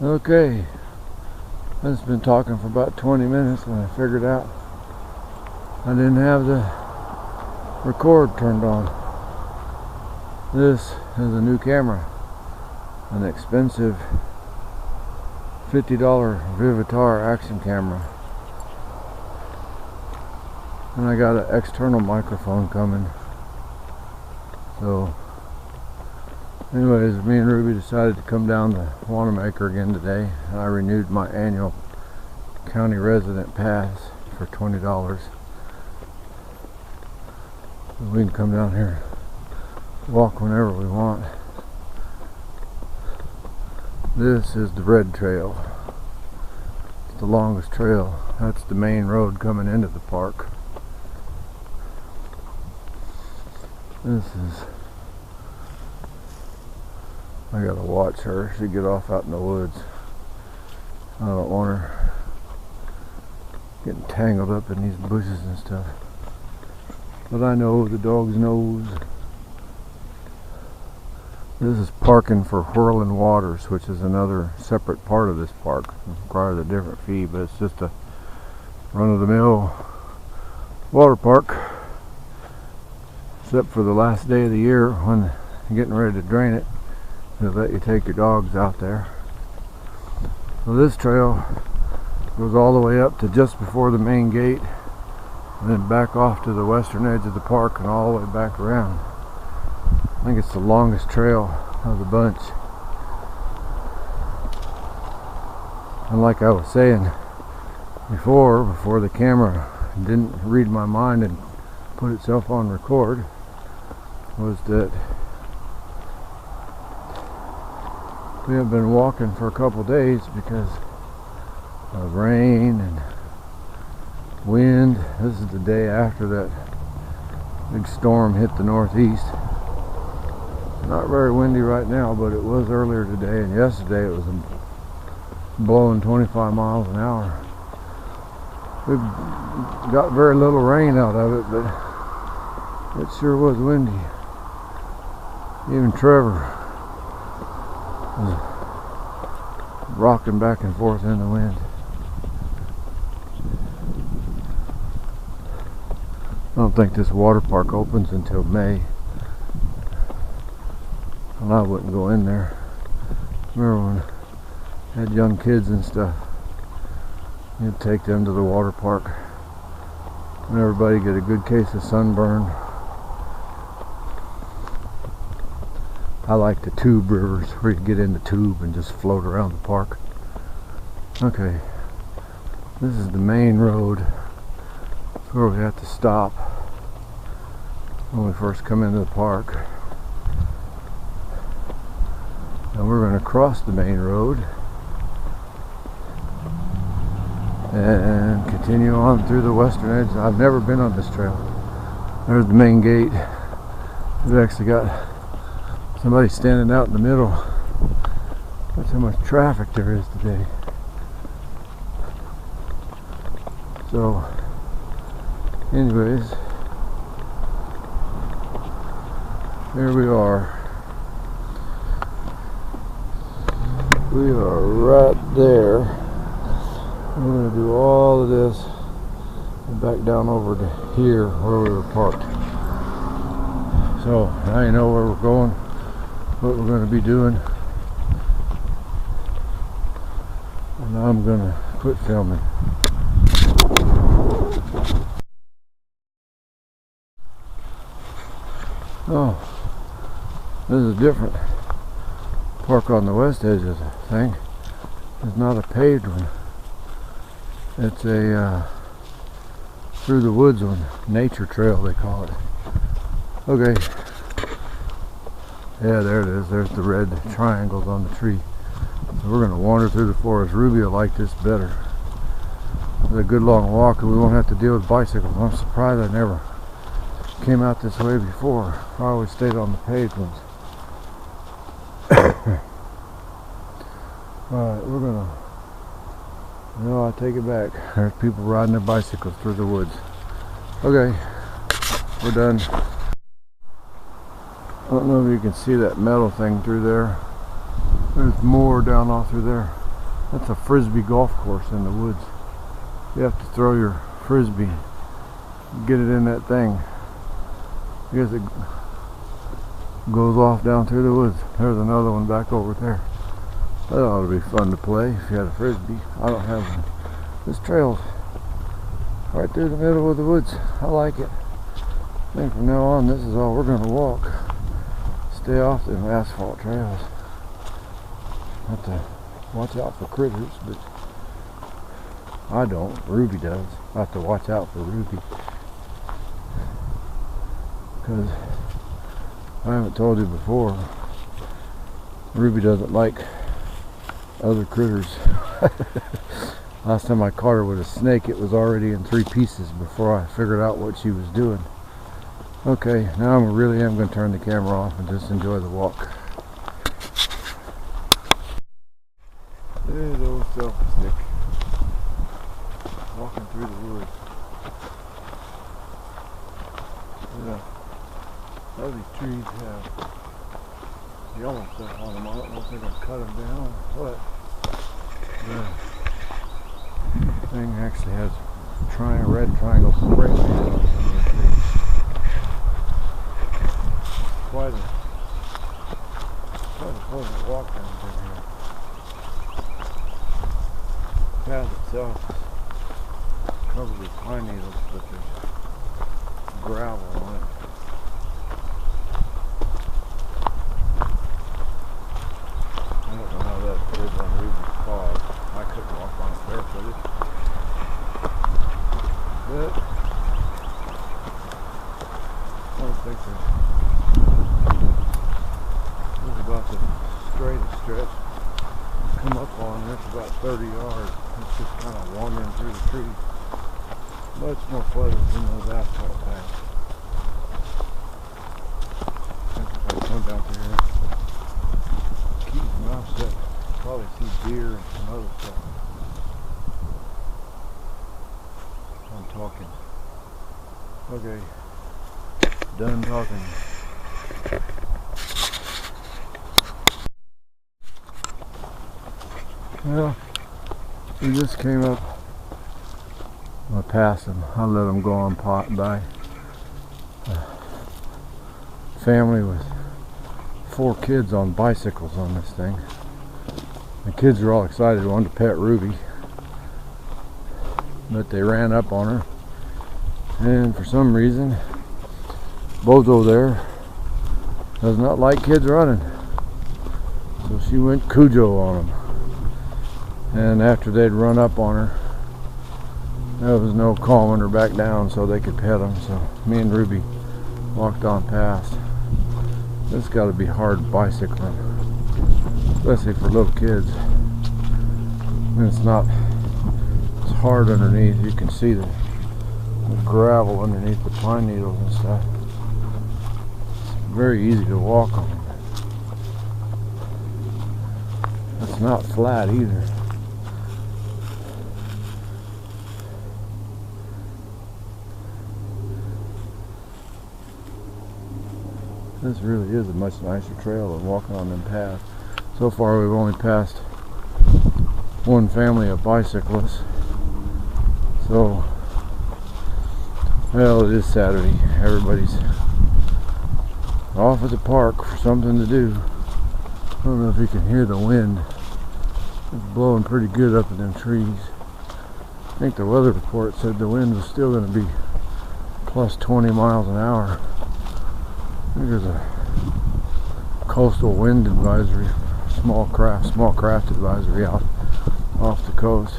Okay, I've just been talking for about 20 minutes and I figured out I didn't have the record turned on. This is a new camera, an expensive $50 Vivitar action camera. And I got an external microphone coming. So anyways, me and Ruby decided to come down to Wannamaker again today, and I renewed my annual county resident pass for $20. So we can come down here, walk whenever we want. This is the red trail. It's the longest trail. That's the main road coming into the park. This is, I gotta watch her. She'd get off out in the woods. I don't want her getting tangled up in these bushes and stuff. But I know the dog's nose. This is parking for Whirling Waters, which is another separate part of this park. It requires a different fee, but it's just a run-of-the-mill water park. Except for the last day of the year when you're getting ready to drain it. They'll let you take your dogs out there. So this trail goes all the way up to just before the main gate, and then back off to the western edge of the park and all the way back around. I think it's the longest trail of the bunch. And like I was saying before the camera didn't read my mind and put itself on record, was that we have been walking for a couple days because of rain and wind. This is the day after that big storm hit the northeast. Not very windy right now, but it was earlier today, and yesterday it was blowing 25 miles an hour. We got very little rain out of it, but it sure was windy. Even Trevor was rocking back and forth in the wind. I don't think this water park opens until May, and I wouldn't go in there. Remember when I had young kids and stuff, you'd take them to the water park and everybody get a good case of sunburn. I like the tube rivers where you get in the tube and just float around the park. Okay, this is the main road. It's where we have to stop when we first come into the park. And we're going to cross the main road and continue on through the western edge. I've never been on this trail. There's the main gate. We've actually got somebody standing out in the middle. That's how much traffic there is today. So, anyways, here we are. We are right there. We're going to do all of this and back down over to here where we were parked. So now you know where we're going, what we're going to be doing, and I'm going to quit filming. Oh, this is different. Park on the west edge of the thing. It's not a paved one. It's a through the woods one, nature trail they call it. Okay. Yeah, there it is. There's the red triangles on the tree. So we're going to wander through the forest. Ruby will like this better. It's a good long walk and we won't have to deal with bicycles. I'm surprised I never came out this way before. I always stayed on the paved ones. Alright, we're going to... No, I take it back. There's people riding their bicycles through the woods. Okay, we're done. I don't know if you can see that metal thing through there. There's more down off through there. That's a frisbee golf course in the woods. You have to throw your frisbee, get it in that thing. I guess it goes off down through the woods. There's another one back over there. That ought to be fun to play if you had a frisbee. I don't have one. This trail's right through the middle of the woods. I like it. I think from now on this is all we're going to walk. Stay off them asphalt trails. Have to watch out for critters, but I don't. Ruby does. I have to watch out for Ruby. Because I haven't told you before, Ruby doesn't like other critters. Last time I caught her with a snake, it was already in 3 pieces before I figured out what she was doing. Okay, now I really am going to turn the camera off and just enjoy the walk. There's old selfie stick. Walking through the woods. Yeah. All these trees have yellow stuff on them. I don't know if they're going to cut them down or what. The thing actually has red triangle spray paint on some of the trees. Quite a pleasant walk down through here. The path itself is covered with pine needles, but there's gravel on it. I don't know how that is on Ruby's paws. I couldn't walk on it barefooted. But I don't think there's about the straightest stretch. Come up on it, it's about 30 yards. It's just kind of wandering through the trees. Much more pleasant than those asphalt paths. I think if I come down through here, keep my mouth shut, probably see deer and some other stuff. I'm talking. Okay, done talking. Well, we just came up. I passed them. I let them go on by. Family with 4 kids on bicycles on this thing. The kids were all excited, wanted to pet Ruby, but they ran up on her, and for some reason Bozo there does not like kids running, so she went Cujo on them. And after they'd run up on her, there was no calming her back down so they could pet them. So me and Ruby walked on past. This got to be hard bicycling, especially for little kids. And it's hard underneath. You can see the gravel underneath the pine needles and stuff. It's very easy to walk on. It's not flat either. This really is a much nicer trail than walking on them paths. So far we've only passed one family of bicyclists. So, well, it is Saturday. Everybody's off at the park for something to do. I don't know if you can hear the wind. It's blowing pretty good up in them trees. I think the weather report said the wind was still going to be plus 20 miles an hour. I think there's a coastal wind advisory, small craft advisory out off the coast.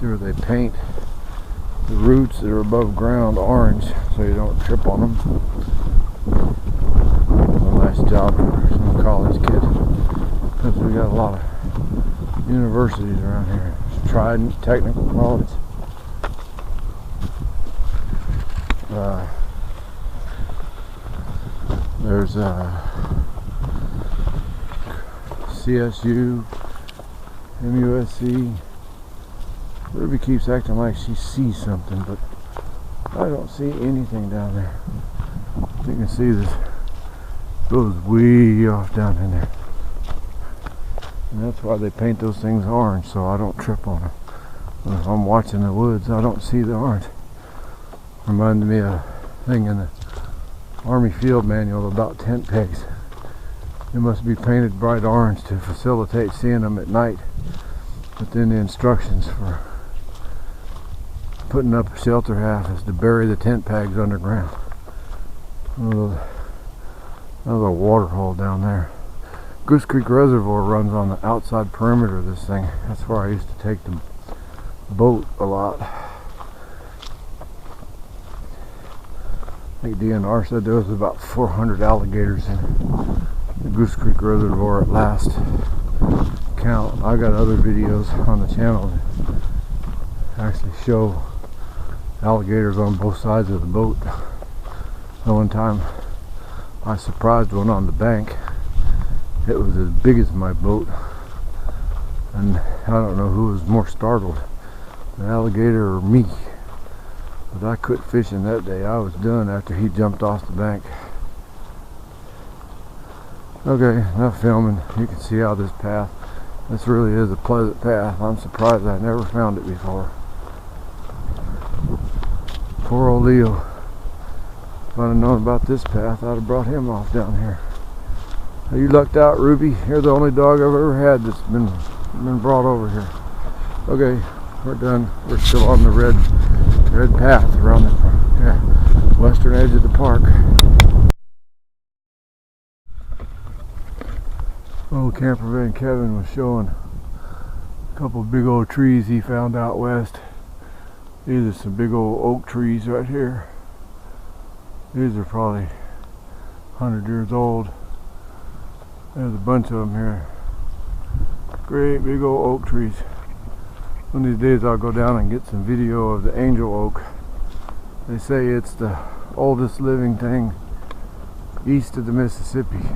See where they paint the roots that are above ground orange so you don't trip on them. A nice job for some college kid, because we got a lot of universities around here. Trident Technical College. There's CSU, MUSC. Ruby keeps acting like she sees something, but I don't see anything down there. You can see this goes way off down in there. And that's why they paint those things orange, so I don't trip on them. If I'm watching the woods, I don't see the orange. Reminded me of a thing in the Army Field Manual about tent pegs. They must be painted bright orange to facilitate seeing them at night. But then the instructions for putting up a shelter half is to bury the tent pegs underground. Another water hole down there. Goose Creek Reservoir runs on the outside perimeter of this thing. That's where I used to take the boat a lot. I think DNR said there was about 400 alligators in the Goose Creek Reservoir at last count. I got other videos on the channel that actually show alligators on both sides of the boat. And one time I surprised one on the bank. It was as big as my boat, and I don't know who was more startled, the alligator or me. But I quit fishing that day. I was done after he jumped off the bank. Okay, enough filming. You can see how this path, this really is a pleasant path. I'm surprised I never found it before. Poor old Leo. If I'd have known about this path, I'd have brought him off down here. You lucked out, Ruby. You're the only dog I've ever had that's been brought over here. Okay, we're done. We're still on the red path around the western edge of the park. Old camper van Kevin was showing a couple of big old trees he found out west. These are some big old oak trees right here. These are probably 100 years old. There's a bunch of them here. Great big old oak trees. One of these days I'll go down and get some video of the angel oak. They say it's the oldest living thing east of the Mississippi.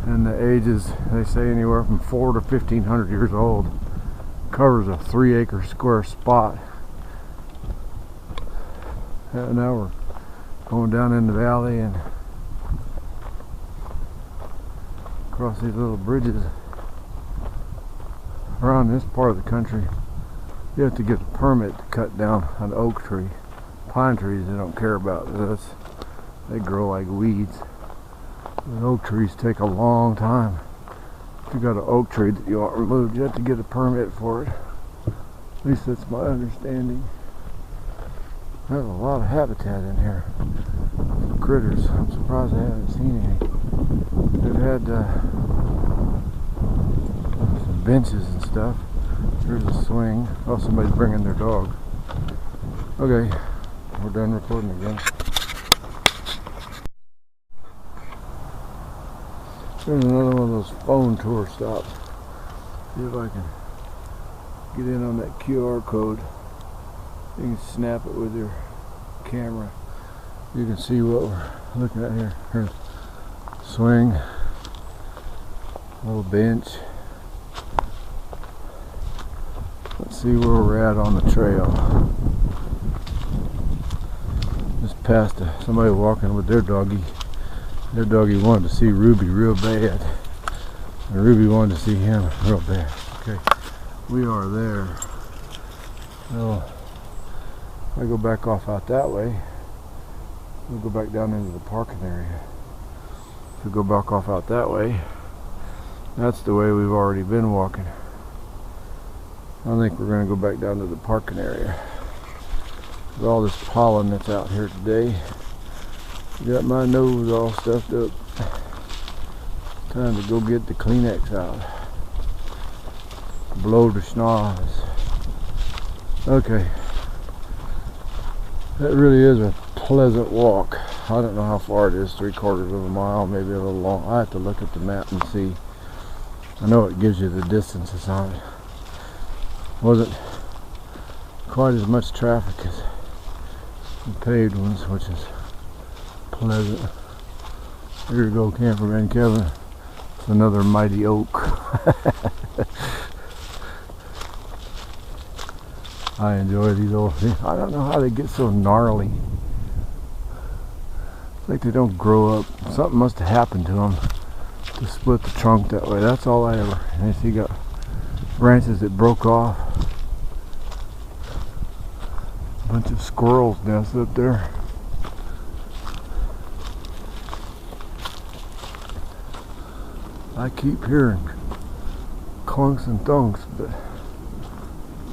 And the ages, they say anywhere from 400 to 1500 years old. Covers a 3-acre square spot. And now we're going down in the valley and across these little bridges. Around this part of the country, you have to get a permit to cut down an oak tree. Pine trees they don't care about. They grow like weeds. But oak trees take a long time. If you got an oak tree that you want removed, you have to get a permit for it. At least that's my understanding. There's a lot of habitat in here for critters. I'm surprised I haven't seen any. They've had some benches and stuff. There's a swing. Oh, somebody's bringing their dog. Okay, we're done recording again. There's another one of those phone tour stops. See if I can get in on that QR code. You can snap it with your camera. You can see what we're looking at here. Here's swing, little bench. Let's see where we're at on the trail. Just past somebody walking with their doggy. Their doggy wanted to see Ruby real bad. And Ruby wanted to see him real bad. Okay, we are there. So, I go back off out that way. We'll go back down into the parking area. If we go back off out that way, that's the way we've already been walking. I think we're going to go back down to the parking area. With all this pollen that's out here today, got my nose all stuffed up. Time to go get the Kleenex out. Blow the schnoz. Okay. That really is a pleasant walk. I don't know how far it is, 3/4 of a mile, maybe a little long. I have to look at the map and see. I know it gives you the distances on it. Wasn't quite as much traffic as the paved ones, which is pleasant. Here you go, camperman Kevin. It's another mighty oak. I enjoy these old things. I don't know how they get so gnarly. like they don't grow up. Something must have happened to them to split the trunk that way. That's all I ever. And I see got branches that broke off. A bunch of squirrels nest up there. I keep hearing clunks and thunks, but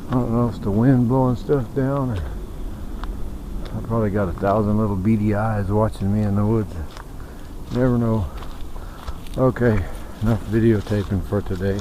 I don't know if it's the wind blowing stuff down or I probably got 1,000 little beady eyes watching me in the woods. Never know. Okay, enough videotaping for today.